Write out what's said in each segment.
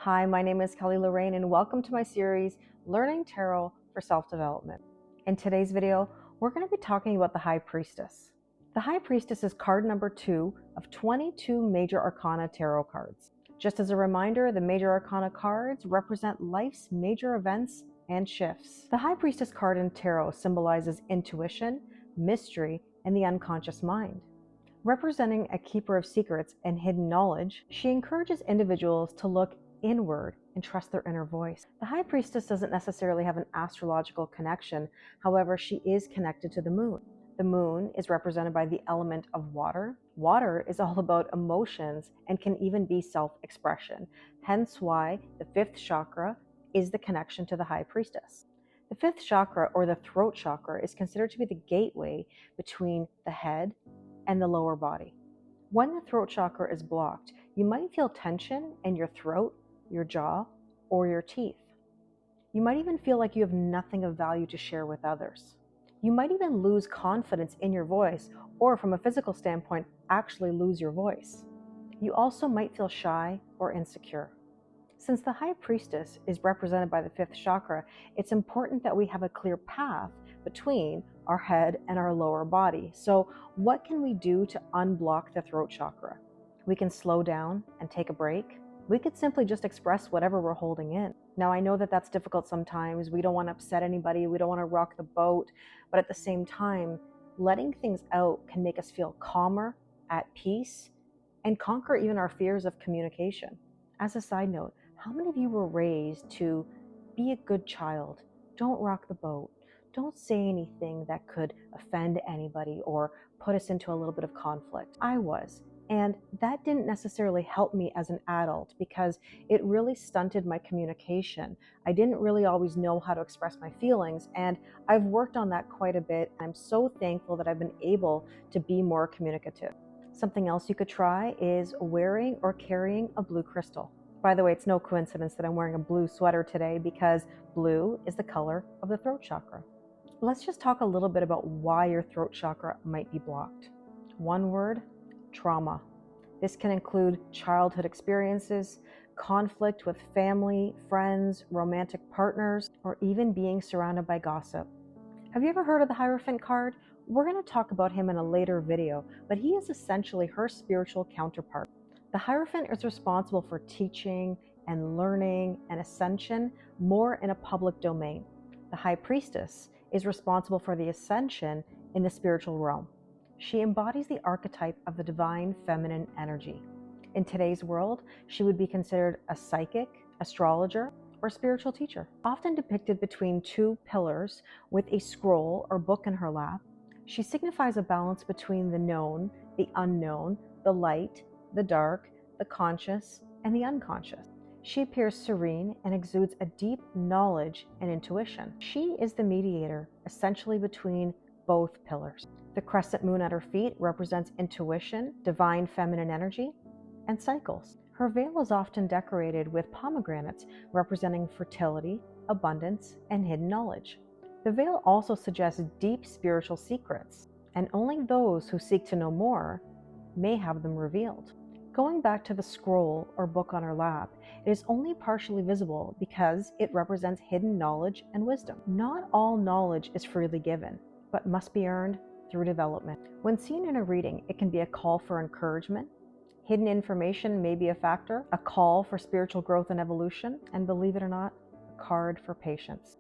Hi, my name is Kelly Lorraine and welcome to my series, Learning Tarot for Self-Development. In today's video, we're going to be talking about the High Priestess. The High Priestess is card number 2 of 22 Major Arcana Tarot cards. Just as a reminder, the Major Arcana cards represent life's major events and shifts. The High Priestess card in Tarot symbolizes intuition, mystery, and the unconscious mind. Representing a keeper of secrets and hidden knowledge, she encourages individuals to look inward and trust their inner voice. The High Priestess doesn't necessarily have an astrological connection, however, she is connected to the moon. The moon is represented by the element of water. Water is all about emotions and can even be self-expression, hence why the 5th chakra is the connection to the High Priestess. The 5th chakra, or the throat chakra, is considered to be the gateway between the head and the lower body. When the throat chakra is blocked, you might feel tension in your throat, your jaw, or your teeth. You might even feel like you have nothing of value to share with others. You might even lose confidence in your voice, or from a physical standpoint, actually lose your voice. You also might feel shy or insecure. Since the High Priestess is represented by the 5th chakra, it's important that we have a clear path between our head and our lower body. So what can we do to unblock the throat chakra? We can slow down and take a break. We could simply just express whatever we're holding in. Now, I know that that's difficult sometimes. We don't want to upset anybody. We don't want to rock the boat. But at the same time, letting things out can make us feel calmer, at peace, and conquer even our fears of communication. As a side note, how many of you were raised to be a good child? Don't rock the boat. Don't say anything that could offend anybody or put us into a little bit of conflict. I was. And that didn't necessarily help me as an adult because it really stunted my communication. I didn't really always know how to express my feelings, and I've worked on that quite a bit. I'm so thankful that I've been able to be more communicative. Something else you could try is wearing or carrying a blue crystal. By the way, it's no coincidence that I'm wearing a blue sweater today because blue is the color of the throat chakra. Let's just talk a little bit about why your throat chakra might be blocked. One word: trauma. This can include childhood experiences, conflict with family, friends, romantic partners, or even being surrounded by gossip. Have you ever heard of the Hierophant card? We're going to talk about him in a later video, but he is essentially her spiritual counterpart. The Hierophant is responsible for teaching and learning and ascension more in a public domain. The High Priestess is responsible for the ascension in the spiritual realm. She embodies the archetype of the divine feminine energy. In today's world, she would be considered a psychic, astrologer, or spiritual teacher. Often depicted between two pillars with a scroll or book in her lap, she signifies a balance between the known, the unknown, the light, the dark, the conscious, and the unconscious. She appears serene and exudes a deep knowledge and intuition. She is the mediator, essentially between both pillars. The crescent moon at her feet represents intuition, divine feminine energy, and cycles. Her veil is often decorated with pomegranates representing fertility, abundance, and hidden knowledge. The veil also suggests deep spiritual secrets, and only those who seek to know more may have them revealed. Going back to the scroll or book on her lap, it is only partially visible because it represents hidden knowledge and wisdom. Not all knowledge is freely given, but must be earned through development. When seen in a reading, it can be a call for encouragement. Hidden information may be a factor, a call for spiritual growth and evolution, and believe it or not, a card for patience.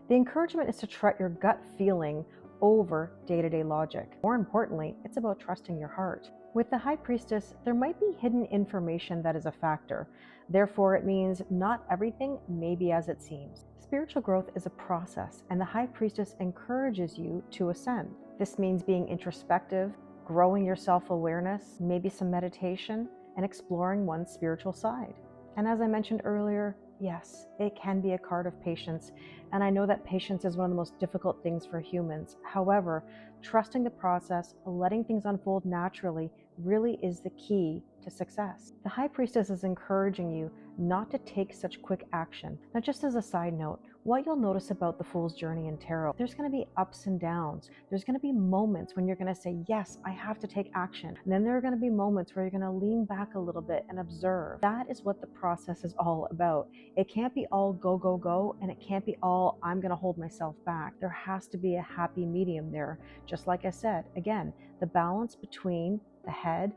The encouragement is to trust your gut feeling over day-to-day logic. More importantly, it's about trusting your heart. With the High Priestess, there might be hidden information that is a factor. Therefore, it means not everything may be as it seems. Spiritual growth is a process, and the High Priestess encourages you to ascend. This means being introspective, growing your self-awareness, maybe some meditation, and exploring one's spiritual side. And as I mentioned earlier, yes, it can be a card of patience, and I know that patience is one of the most difficult things for humans. However, trusting the process, letting things unfold naturally, really is the key to success. The High Priestess is encouraging you not to take such quick action. Now, just as a side note, What you'll notice about the Fool's Journey in Tarot, there's going to be ups and downs. There's going to be moments when you're going to say, yes, I have to take action. And then there are going to be moments where you're going to lean back a little bit and observe. That is what the process is all about. It can't be all go, go, go, and it can't be all I'm going to hold myself back. There has to be a happy medium there. Just like I said, again, the balance between the head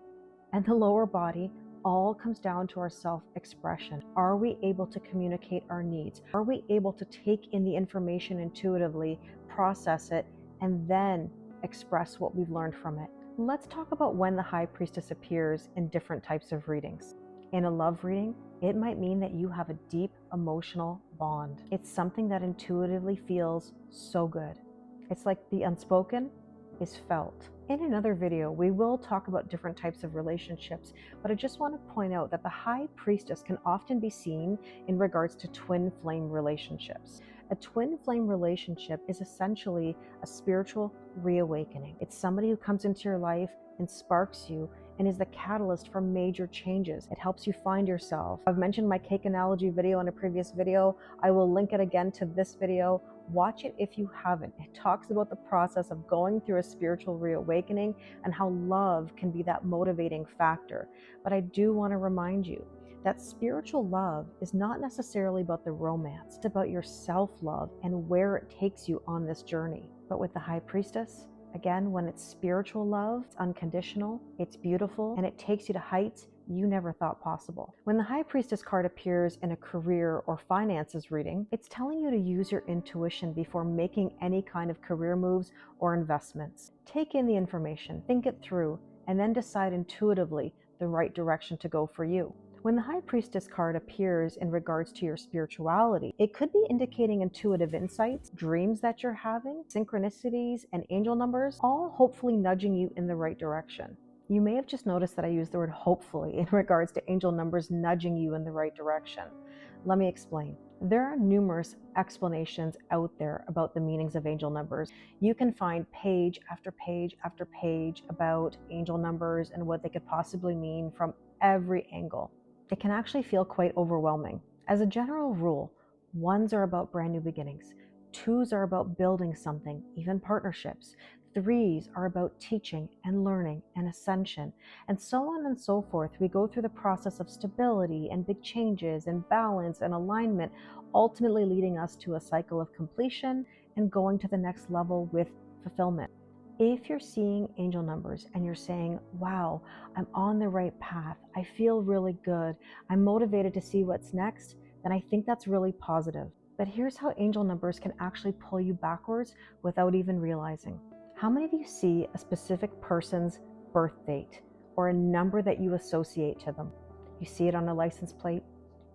and the lower body all comes down to our self-expression. Are we able to communicate our needs? Are we able to take in the information intuitively, process it, and then express what we've learned from it? Let's talk about when the High Priestess appears in different types of readings. In a love reading, it might mean that you have a deep emotional bond. It's something that intuitively feels so good. It's like the unspoken is felt. In another video, we will talk about different types of relationships, but I just want to point out that the High Priestess can often be seen in regards to twin flame relationships. A twin flame relationship is essentially a spiritual reawakening. It's somebody who comes into your life and sparks you and is the catalyst for major changes. It helps you find yourself. I've mentioned my cake analogy video in a previous video. I will link it again to this video. Watch it if you haven't. It talks about the process of going through a spiritual reawakening and how love can be that motivating factor. But I do want to remind you that spiritual love is not necessarily about the romance. It's about your self-love and where it takes you on this journey. But with the High Priestess, again, when it's spiritual love, it's unconditional, it's beautiful, and it takes you to heights you never thought possible. When the High Priestess card appears in a career or finances reading, it's telling you to use your intuition before making any kind of career moves or investments. Take in the information, think it through, and then decide intuitively the right direction to go for you. When the High Priestess card appears in regards to your spirituality, it could be indicating intuitive insights, dreams that you're having, synchronicities, and angel numbers, all hopefully nudging you in the right direction. You may have just noticed that I used the word hopefully in regards to angel numbers nudging you in the right direction. Let me explain. There are numerous explanations out there about the meanings of angel numbers. You can find page after page after page about angel numbers and what they could possibly mean from every angle. It can actually feel quite overwhelming. As a general rule, ones are about brand new beginnings. Twos are about building something, even partnerships. Threes are about teaching and learning and ascension, and so on and so forth. We go through the process of stability and big changes and balance and alignment, ultimately leading us to a cycle of completion and going to the next level with fulfillment. If you're seeing angel numbers and you're saying, wow, I'm on the right path, I feel really good, I'm motivated to see what's next, then I think that's really positive. But here's how angel numbers can actually pull you backwards without even realizing. How many of you see a specific person's birth date or a number that you associate to them? You see it on a license plate,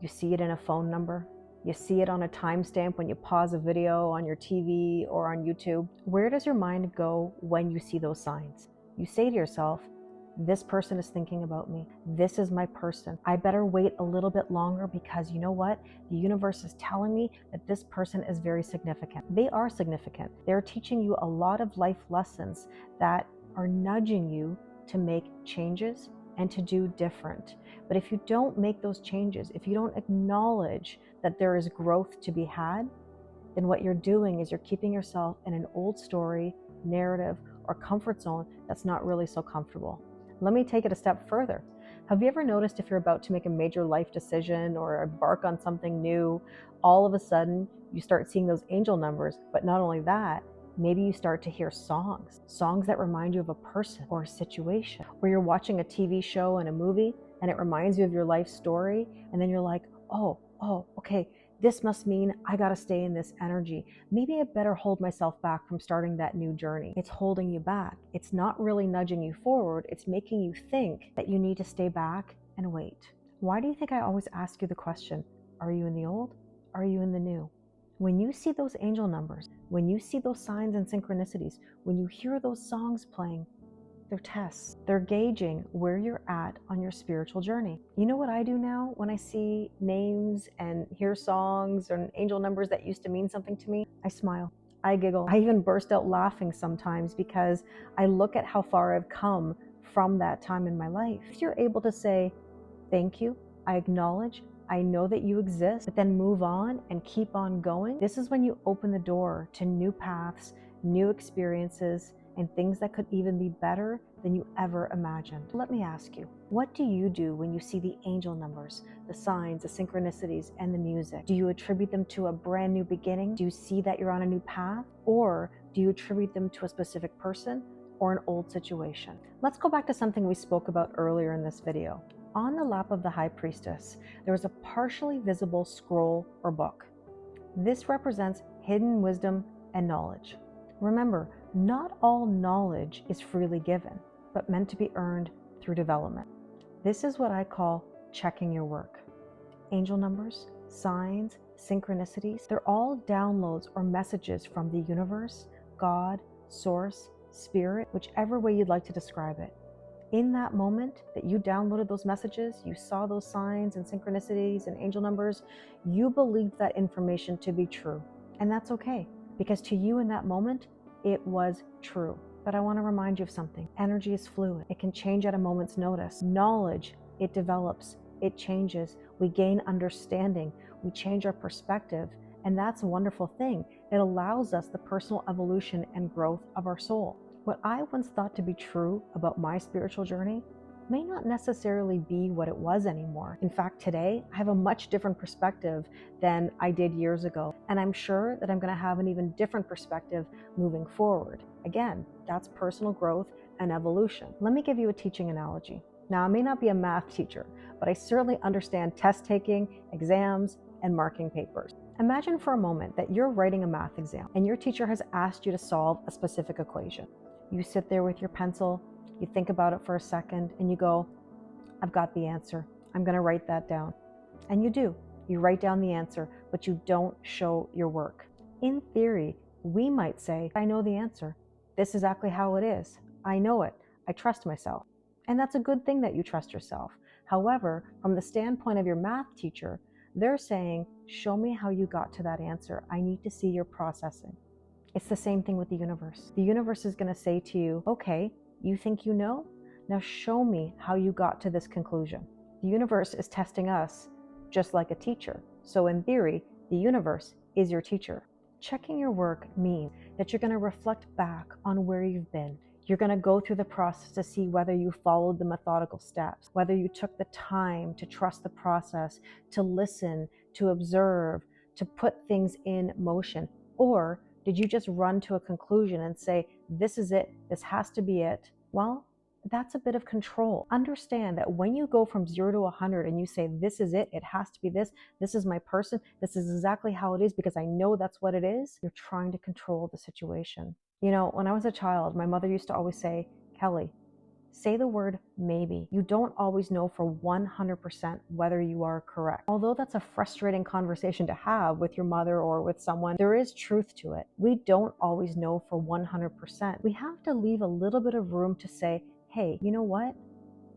you see it in a phone number, you see it on a timestamp when you pause a video on your TV or on YouTube. Where does your mind go when you see those signs? You say to yourself, this person is thinking about me. This is my person. I better wait a little bit longer because you know what? The universe is telling me that this person is very significant. They are significant. They're teaching you a lot of life lessons that are nudging you to make changes and to do different. But if you don't make those changes, if you don't acknowledge that there is growth to be had, then what you're doing is you're keeping yourself in an old story, narrative, or comfort zone that's not really so comfortable. Let me take it a step further. Have you ever noticed if you're about to make a major life decision or embark on something new, all of a sudden you start seeing those angel numbers, but not only that, maybe you start to hear songs that remind you of a person or a situation, or you're watching a TV show and a movie and it reminds you of your life story, and then you're like, oh, okay, this must mean I gotta stay in this energy. Maybe I better hold myself back from starting that new journey. It's holding you back. It's not really nudging you forward. It's making you think that you need to stay back and wait. Why do you think I always ask you the question, are you in the old? Are you in the new? When you see those angel numbers, when you see those signs and synchronicities, when you hear those songs playing, they're tests. They're gauging where you're at on your spiritual journey. You know what I do now when I see names and hear songs and angel numbers that used to mean something to me? I smile. I giggle. I even burst out laughing sometimes because I look at how far I've come from that time in my life. If you're able to say, thank you, I acknowledge, I know that you exist, but then move on and keep on going. This is when you open the door to new paths, new experiences, and things that could even be better than you ever imagined. Let me ask you, what do you do when you see the angel numbers, the signs, the synchronicities, and the music? Do you attribute them to a brand new beginning? Do you see that you're on a new path? Or do you attribute them to a specific person or an old situation? Let's go back to something we spoke about earlier in this video. On the lap of the High Priestess, there is a partially visible scroll or book. This represents hidden wisdom and knowledge. Remember, not all knowledge is freely given, but meant to be earned through development. This is what I call checking your work. Angel numbers, signs, synchronicities, they're all downloads or messages from the universe, God, source, spirit, whichever way you'd like to describe it. In that moment that you downloaded those messages, you saw those signs and synchronicities and angel numbers, you believed that information to be true. And that's okay, because to you in that moment, it was true. But I want to remind you of something. Energy is fluid. It can change at a moment's notice. Knowledge, it develops, it changes. We gain understanding, we change our perspective, and that's a wonderful thing. It allows us the personal evolution and growth of our soul. What I once thought to be true about my spiritual journey may not necessarily be what it was anymore. In fact, today, I have a much different perspective than I did years ago. And I'm sure that I'm going to have an even different perspective moving forward. Again, that's personal growth and evolution. Let me give you a teaching analogy. Now, I may not be a math teacher, but I certainly understand test taking, exams, and marking papers. Imagine for a moment that you're writing a math exam and your teacher has asked you to solve a specific equation. You sit there with your pencil, you think about it for a second, and you go, I've got the answer. I'm going to write that down. And you do. You write down the answer, but you don't show your work. In theory, we might say, I know the answer. This is exactly how it is. I know it. I trust myself. And that's a good thing that you trust yourself. However, from the standpoint of your math teacher, they're saying, show me how you got to that answer. I need to see your processing. It's the same thing with the universe. The universe is going to say to you, okay, you think you know? Now show me how you got to this conclusion. The universe is testing us just like a teacher. So in theory, the universe is your teacher. Checking your work means that you're going to reflect back on where you've been. You're going to go through the process to see whether you followed the methodical steps, whether you took the time to trust the process, to listen, to observe, to put things in motion, or did you just run to a conclusion and say, this is it, this has to be it? Well, that's a bit of control. Understand that when you go from 0 to 100 and you say, this is it has to be this is my person, this is exactly how it is because I know that's what it is, you're trying to control the situation. You know, when I was a child, my mother used to always say, Kelly, say the word maybe. You don't always know for 100% whether you are correct. Although that's a frustrating conversation to have with your mother or with someone, there is truth to it. We don't always know for 100%. We have to leave a little bit of room to say, hey, you know what?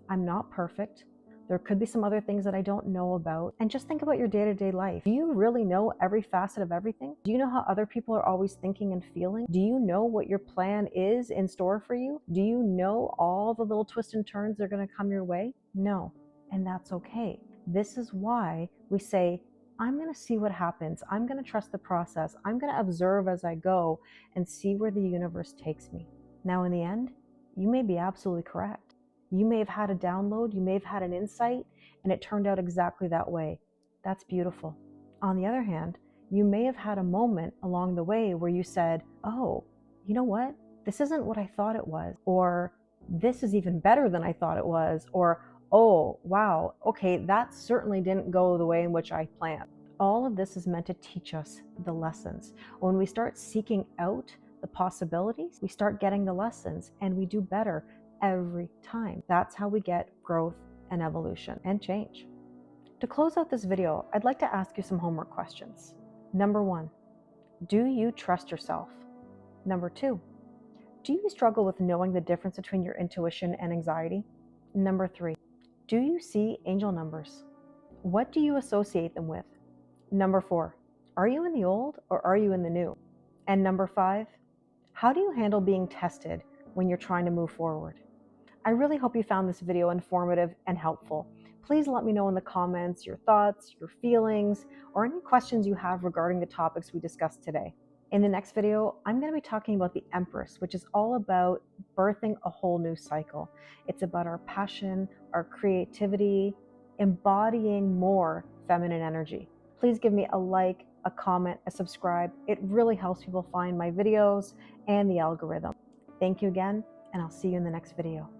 I'm not perfect. There could be some other things that I don't know about. And just think about your day-to-day life. Do you really know every facet of everything? Do you know how other people are always thinking and feeling? Do you know what your plan is in store for you? Do you know all the little twists and turns that are going to come your way? No, and that's okay. This is why we say, I'm going to see what happens. I'm going to trust the process. I'm going to observe as I go and see where the universe takes me. Now, in the end, you may be absolutely correct. You may have had a download, you may have had an insight, and it turned out exactly that way. That's beautiful. On the other hand, you may have had a moment along the way where you said, oh, you know what? This isn't what I thought it was. Or this is even better than I thought it was. Or, oh, wow, okay, that certainly didn't go the way in which I planned. All of this is meant to teach us the lessons. When we start seeking out the possibilities, we start getting the lessons, and we do better every time. That's how we get growth and evolution and change. To close out this video, I'd like to ask you some homework questions. Number 1, do you trust yourself? Number 2, do you struggle with knowing the difference between your intuition and anxiety? Number 3, do you see angel numbers? What do you associate them with? Number 4, are you in the old or are you in the new? And number 5, how do you handle being tested when you're trying to move forward? I really hope you found this video informative and helpful. Please let me know in the comments your thoughts, your feelings, or any questions you have regarding the topics we discussed today. In the next video, I'm going to be talking about the Empress, which is all about birthing a whole new cycle. It's about our passion, our creativity, embodying more feminine energy. Please give me a like, a comment, a subscribe. It really helps people find my videos and the algorithm. Thank you again, and I'll see you in the next video.